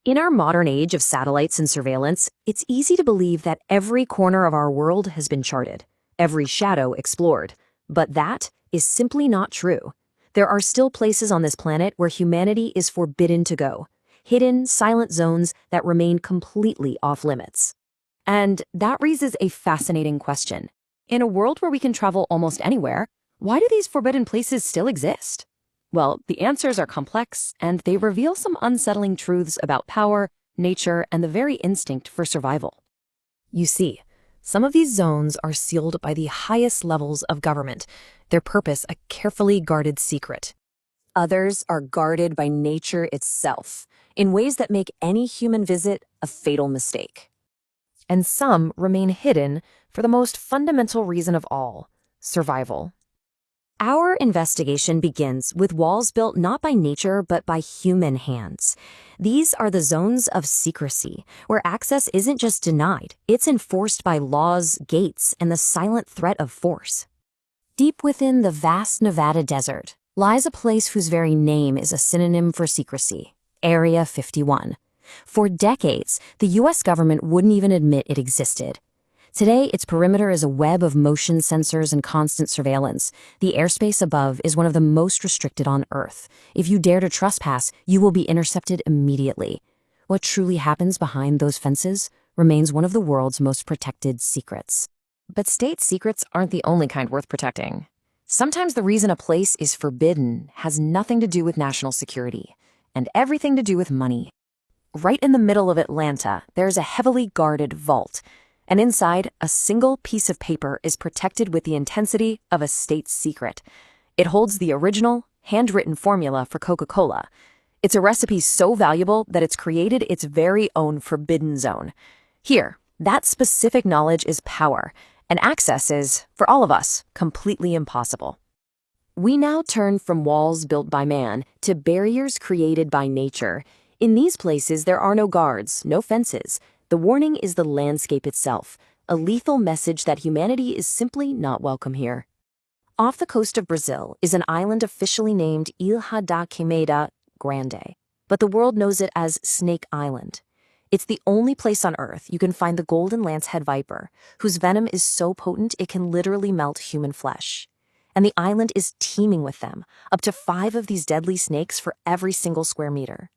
In our modern age of satellites and surveillance, it's easy to believe that every corner of our world has been charted, every shadow explored. But that is simply not true. There are still places on this planet where humanity is forbidden to go, hidden, silent zones that remain completely off limits. And that raises a fascinating question. In a world where we can travel almost anywhere, why do these forbidden places still exist? Well, the answers are complex, and they reveal some unsettling truths about power, nature, and the very instinct for survival. You see, some of these zones are sealed by the highest levels of government, their purpose a carefully guarded secret. Others are guarded by nature itself, in ways that make any human visit a fatal mistake. And some remain hidden for the most fundamental reason of all: survival. Our investigation begins with walls built not by nature but by human hands. These are the zones of secrecy, where access isn't just denied, it's enforced by laws, gates, and the silent threat of force. Deep within the vast Nevada desert lies a place whose very name is a synonym for secrecy: Area 51. For decades, the U.S. government wouldn't even admit it existed. Today, its perimeter is a web of motion sensors and constant surveillance. The airspace above is one of the most restricted on Earth. If you dare to trespass, you will be intercepted immediately. What truly happens behind those fences remains one of the world's most protected secrets. But state secrets aren't the only kind worth protecting. Sometimes the reason a place is forbidden has nothing to do with national security, and everything to do with money. Right in the middle of Atlanta, there's a heavily guarded vault. And inside, a single piece of paper is protected with the intensity of a state secret. It holds the original, handwritten formula for Coca-Cola. It's a recipe so valuable that it's created its very own forbidden zone. Here, that specific knowledge is power, and access is, for all of us, completely impossible. We now turn from walls built by man to barriers created by nature. In these places, there are no guards, no fences. The warning is the landscape itself, a lethal message that humanity is simply not welcome here. Off the coast of Brazil is an island officially named Ilha da Queimada Grande, but the world knows it as Snake Island. It's the only place on Earth you can find the golden lancehead viper, whose venom is so potent it can literally melt human flesh. And the island is teeming with them, up to 5 of these deadly snakes for every single square meter.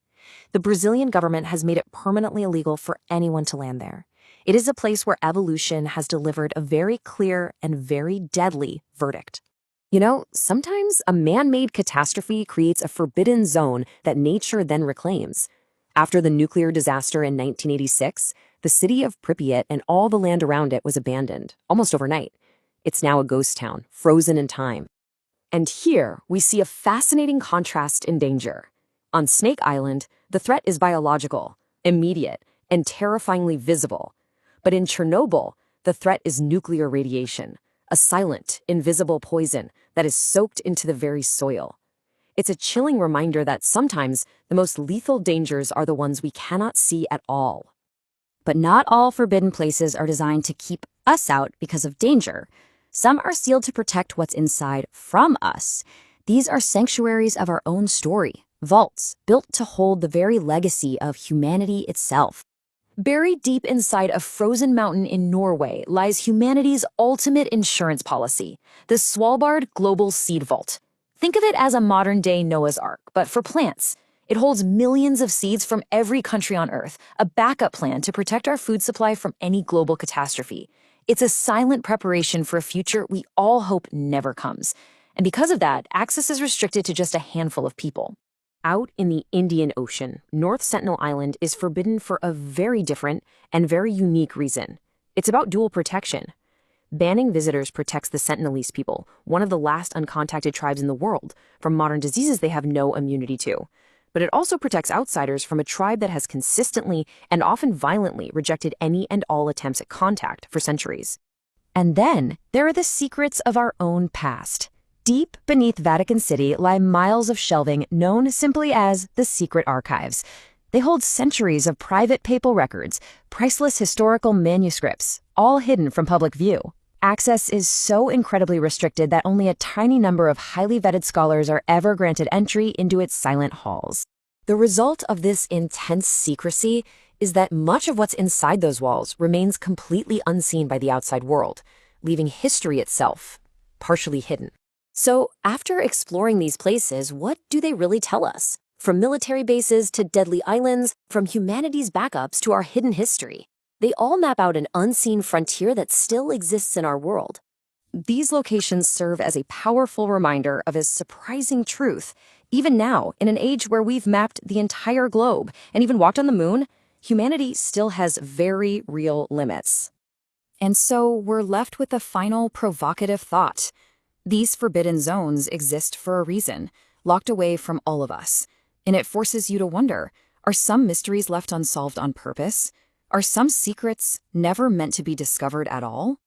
The Brazilian government has made it permanently illegal for anyone to land there. It is a place where evolution has delivered a very clear and very deadly verdict. You know, sometimes a man-made catastrophe creates a forbidden zone that nature then reclaims. After the nuclear disaster in 1986, the city of Pripyat and all the land around it was abandoned, almost overnight. It's now a ghost town, frozen in time. And here we see a fascinating contrast in danger. On Snake Island, the threat is biological, immediate, and terrifyingly visible. But in Chernobyl, the threat is nuclear radiation, a silent, invisible poison that is soaked into the very soil. It's a chilling reminder that sometimes the most lethal dangers are the ones we cannot see at all. But not all forbidden places are designed to keep us out because of danger. Some are sealed to protect what's inside from us. These are sanctuaries of our own story. Vaults built to hold the very legacy of humanity itself. Buried deep inside a frozen mountain in Norway lies humanity's ultimate insurance policy, the Svalbard Global Seed Vault. Think of it as a modern-day Noah's Ark, but for plants. It holds millions of seeds from every country on Earth, a backup plan to protect our food supply from any global catastrophe. It's a silent preparation for a future we all hope never comes. And because of that, access is restricted to just a handful of people. Out in the Indian Ocean, North Sentinel Island is forbidden for a very different and very unique reason. It's about dual protection. Banning visitors protects the Sentinelese people, one of the last uncontacted tribes in the world, from modern diseases they have no immunity to. But it also protects outsiders from a tribe that has consistently and often violently rejected any and all attempts at contact for centuries. And then there are the secrets of our own past. Deep beneath Vatican City lie miles of shelving known simply as the secret archives. They hold centuries of private papal records, priceless historical manuscripts, all hidden from public view. Access is so incredibly restricted that only a tiny number of highly vetted scholars are ever granted entry into its silent halls. The result of this intense secrecy is that much of what's inside those walls remains completely unseen by the outside world, leaving history itself partially hidden. So, after exploring these places, what do they really tell us? From military bases to deadly islands, from humanity's backups to our hidden history, they all map out an unseen frontier that still exists in our world. These locations serve as a powerful reminder of a surprising truth. Even now, in an age where we've mapped the entire globe and even walked on the moon, humanity still has very real limits. And so we're left with a final provocative thought. These forbidden zones exist for a reason, locked away from all of us. And it forces you to wonder, are some mysteries left unsolved on purpose? Are some secrets never meant to be discovered at all?